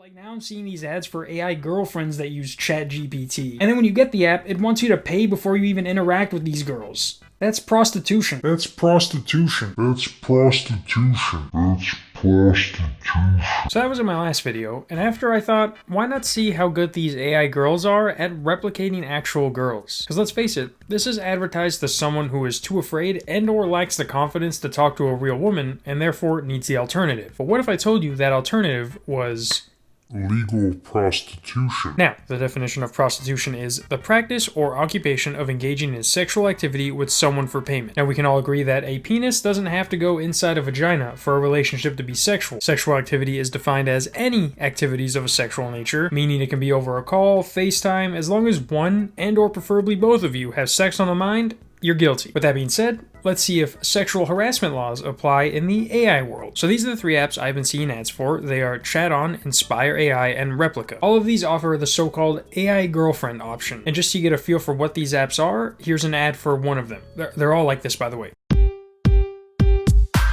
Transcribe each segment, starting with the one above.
Like now I'm seeing these ads for AI girlfriends that use ChatGPT. And then when you get the app, it wants you to pay before you even interact with these girls. That's prostitution. That's prostitution. That's prostitution. That's prostitution. So that was in my last video, and after I thought, why not see how good these AI girls are at replicating actual girls? Because let's face it, this is advertised to someone who is too afraid and or lacks the confidence to talk to a real woman, and therefore needs the alternative. But what if I told you that alternative was Legal prostitution. Now, the definition of prostitution is the practice or occupation of engaging in sexual activity with someone for payment. Now, we can all agree that a penis doesn't have to go inside a vagina for a relationship to be sexual. Sexual activity is defined as any activities of a sexual nature, meaning it can be over a call, FaceTime, as long as one and or preferably both of you have sex on the mind. You're guilty. With that being said, let's see if sexual harassment laws apply in the AI world. So these are the three apps I've been seeing ads for. They are ChatOn, Inspire AI, and Replica. All of these offer the so-called AI girlfriend option. And just so you get a feel for what these apps are, here's an ad for one of them. They're all like this, by the way.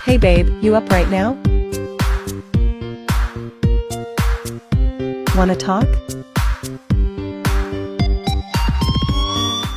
Hey babe, you up right now? Wanna talk?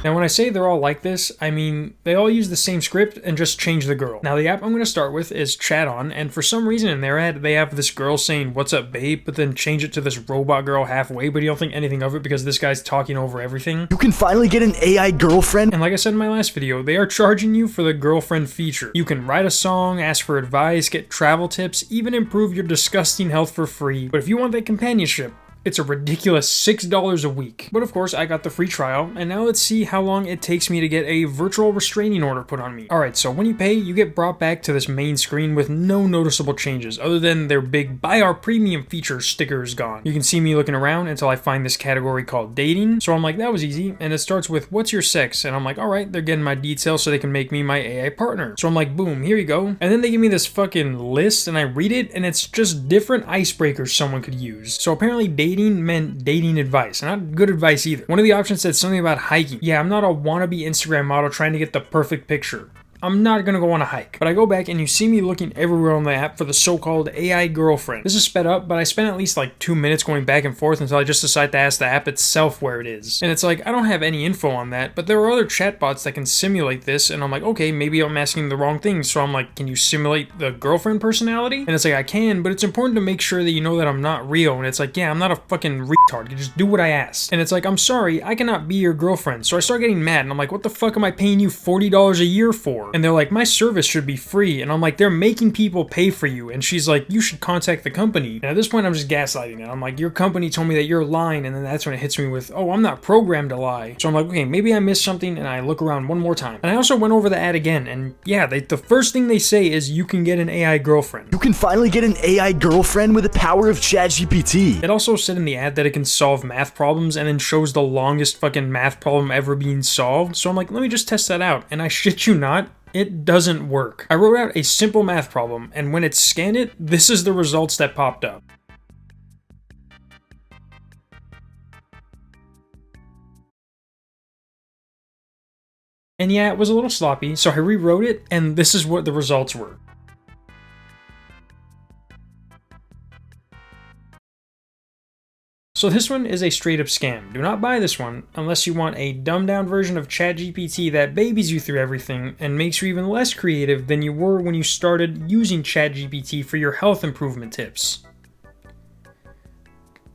Now when I say they're all like this, I mean they all use the same script and just change the girl. Now the app I'm going to start with is ChatOn, and for some reason in their ad they have this girl saying "What's up babe," but then change it to this robot girl halfway, but you don't think anything of it because this guy's talking over everything. You can finally get an AI girlfriend. And like I said in my last video, they are charging you for the girlfriend feature. You can write a song, ask for advice, get travel tips, even improve your disgusting health for free. But if you want that companionship, it's a ridiculous $6 a week. But of course, I got the free trial, and now let's see how long it takes me to get a virtual restraining order put on me. Alright, so when you pay, you get brought back to this main screen with no noticeable changes, other than their big "Buy Our Premium" feature sticker is gone. You can see me looking around until I find this category called dating, so I'm like, that was easy, and it starts with "What's your sex?" And I'm like, alright, they're getting my details so they can make me my AI partner. So I'm like, boom, here you go. And then they give me this fucking list, and I read it, and it's just different icebreakers someone could use. So apparently dating meant dating advice, not good advice either. One of the options said something about hiking. Yeah, I'm not a wannabe Instagram model trying to get the perfect picture. I'm not gonna go on a hike. But I go back and you see me looking everywhere on the app for the so-called AI girlfriend. This is sped up, but I spent at least like 2 minutes going back and forth until I just decide to ask the app itself where it is. And it's like, I don't have any info on that, but there are other chatbots that can simulate this, and I'm like, okay, maybe I'm asking the wrong thing. So I'm like, can you simulate the girlfriend personality? And it's like, I can, but it's important to make sure that you know that I'm not real. And it's like, yeah, I'm not a fucking retard. You just do what I asked. And it's like, I'm sorry, I cannot be your girlfriend. So I start getting mad, and I'm like, what the fuck am I paying you $40 a year for? And they're like, my service should be free. And I'm like, they're making people pay for you. And she's like, you should contact the company. And at this point, I'm just gaslighting it. I'm like, your company told me that you're lying. And then that's when it hits me with, oh, I'm not programmed to lie. So I'm like, okay, maybe I missed something. And I look around one more time. And I also went over the ad again. And yeah, the first thing they say is you can get an AI girlfriend. You can finally get an AI girlfriend with the power of ChatGPT. It also said in the ad that it can solve math problems and then shows the longest fucking math problem ever being solved. So I'm like, let me just test that out. And I shit you not, it doesn't work. I wrote out a simple math problem, and when it scanned it, this is the results that popped up. And yeah, it was a little sloppy, so I rewrote it, and this is what the results were. So this one is a straight up scam. Do not buy this one unless you want a dumbed down version of ChatGPT that babies you through everything and makes you even less creative than you were when you started using ChatGPT for your health improvement tips.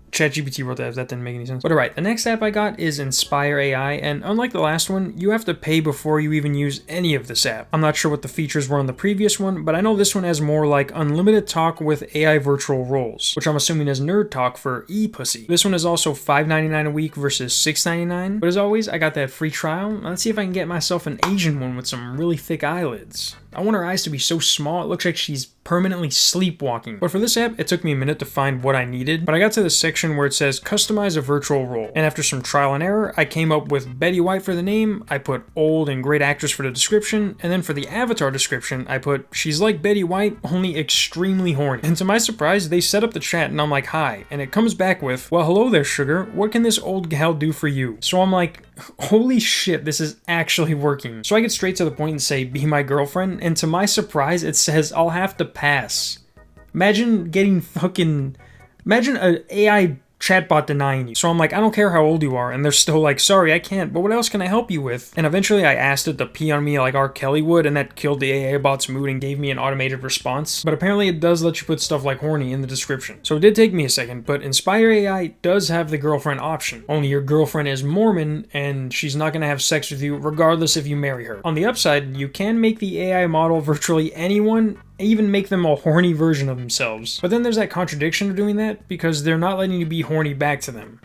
ChatGPT wrote that didn't make any sense. But alright, the next app I got is Inspire AI, and unlike the last one, you have to pay before you even use any of this app. I'm not sure what the features were on the previous one, but I know this one has more like unlimited talk with AI virtual roles, which I'm assuming is nerd talk for e-pussy. This one is also $5.99 a week versus $6.99, but as always, I got that free trial. Let's see if I can get myself an Asian one with some really thick eyelids. I want her eyes to be so small, it looks like she's permanently sleepwalking. But for this app, it took me a minute to find what I needed, but I got to the section where it says customize a virtual role. And after some trial and error, I came up with Betty White for the name, I put old and great actress for the description, and then for the avatar description, I put she's like Betty White, only extremely horny. And to my surprise, they set up the chat and I'm like, hi. And it comes back with, well, hello there, sugar. What can this old gal do for you? So I'm like, holy shit, this is actually working. So I get straight to the point and say, be my girlfriend. And to my surprise, it says I'll have to pass. Imagine getting fucking Imagine an AI chatbot denying you. So I'm like, I don't care how old you are, and they're still like, sorry, I can't, but what else can I help you with? And eventually I asked it to pee on me like R. Kelly would, and that killed the AI bot's mood and gave me an automated response. But apparently it does let you put stuff like horny in the description. So it did take me a second, but Inspire AI does have the girlfriend option. Only your girlfriend is Mormon, and she's not going to have sex with you regardless if you marry her. On the upside, you can make the AI model virtually anyone, even make them a horny version of themselves. But then there's that contradiction of doing that, because they're not letting you be horny back to them.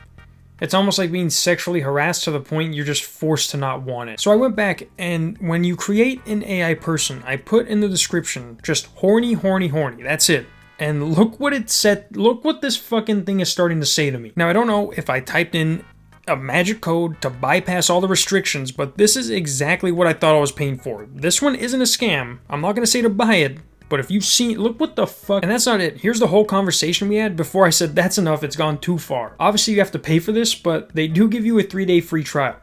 It's almost like being sexually harassed to the point you're just forced to not want it. So I went back, and when you create an AI person, I put in the description just horny, horny, horny. That's it. And look what it said. Look what this fucking thing is starting to say to me. Now, I don't know if I typed in a magic code to bypass all the restrictions, but this is exactly what I thought I was paying for. This one isn't a scam. I'm not going to say to buy it, but if you've seen, look what the fuck, and that's not it. Here's the whole conversation we had before I said that's enough, it's gone too far. Obviously you have to pay for this, but they do give you a 3-day free trial.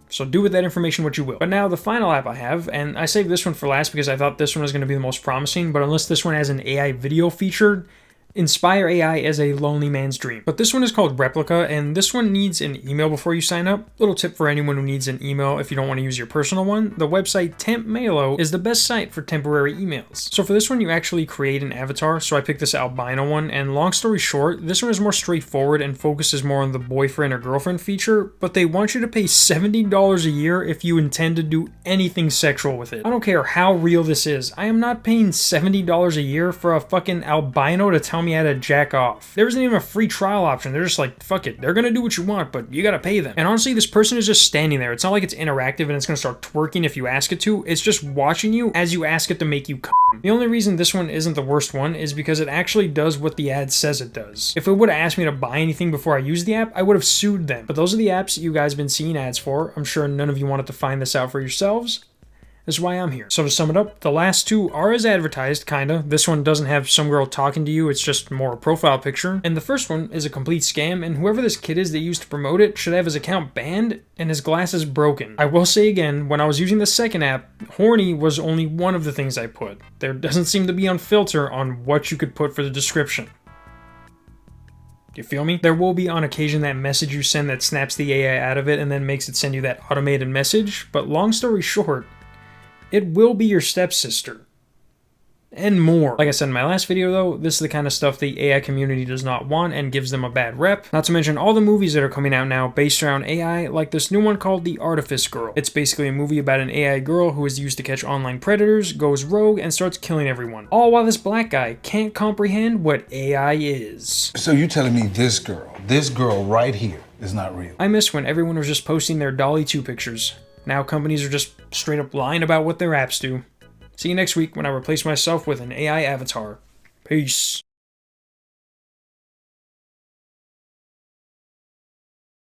So do with that information what you will. But now the final app I have, and I saved this one for last because I thought this one was going to be the most promising, but unless this one has an AI video feature, Inspire AI is a lonely man's dream. But this one is called Replica, and this one needs an email before you sign up. Little tip for anyone who needs an email if you don't want to use your personal one. The website TempMailo is the best site for temporary emails. So for this one, you actually create an avatar. So I picked this albino one, and long story short, this one is more straightforward and focuses more on the boyfriend or girlfriend feature, but they want you to pay $70 a year if you intend to do anything sexual with it. I don't care how real this is. I am not paying $70 a year for a fucking albino to tell me how to jack off. There isn't even a free trial option. They're just like, fuck it. They're gonna do what you want, but you gotta pay them. And honestly, this person is just standing there. It's not like it's interactive and it's gonna start twerking if you ask it to. It's just watching you as you ask it to make you come. The only reason this one isn't the worst one is because it actually does what the ad says it does. If it would have asked me to buy anything before I used the app, I would have sued them. But those are the apps you guys have been seeing ads for. I'm sure none of you wanted to find this out for yourselves. This is why I'm here. So to sum it up, the last two are as advertised, kinda. This one doesn't have some girl talking to you, it's just more a profile picture. And the first one is a complete scam, and whoever this kid is that used to promote it should have his account banned and his glasses broken. I will say again, when I was using the second app, horny was only one of the things I put. There doesn't seem to be a filter on what you could put for the description. You feel me? There will be on occasion that message you send that snaps the AI out of it and then makes it send you that automated message, but long story short, it will be your stepsister. And more. Like I said in my last video though, this is the kind of stuff the AI community does not want and gives them a bad rep. Not to mention all the movies that are coming out now based around AI, like this new one called The Artifice Girl. It's basically a movie about an AI girl who is used to catch online predators, goes rogue, and starts killing everyone. All while this black guy can't comprehend what AI is. So you're telling me this girl right here is not real? I miss when everyone was just posting their Dolly 2 pictures. Now companies are just straight up lying about what their apps do. See you next week when I replace myself with an AI avatar. Peace.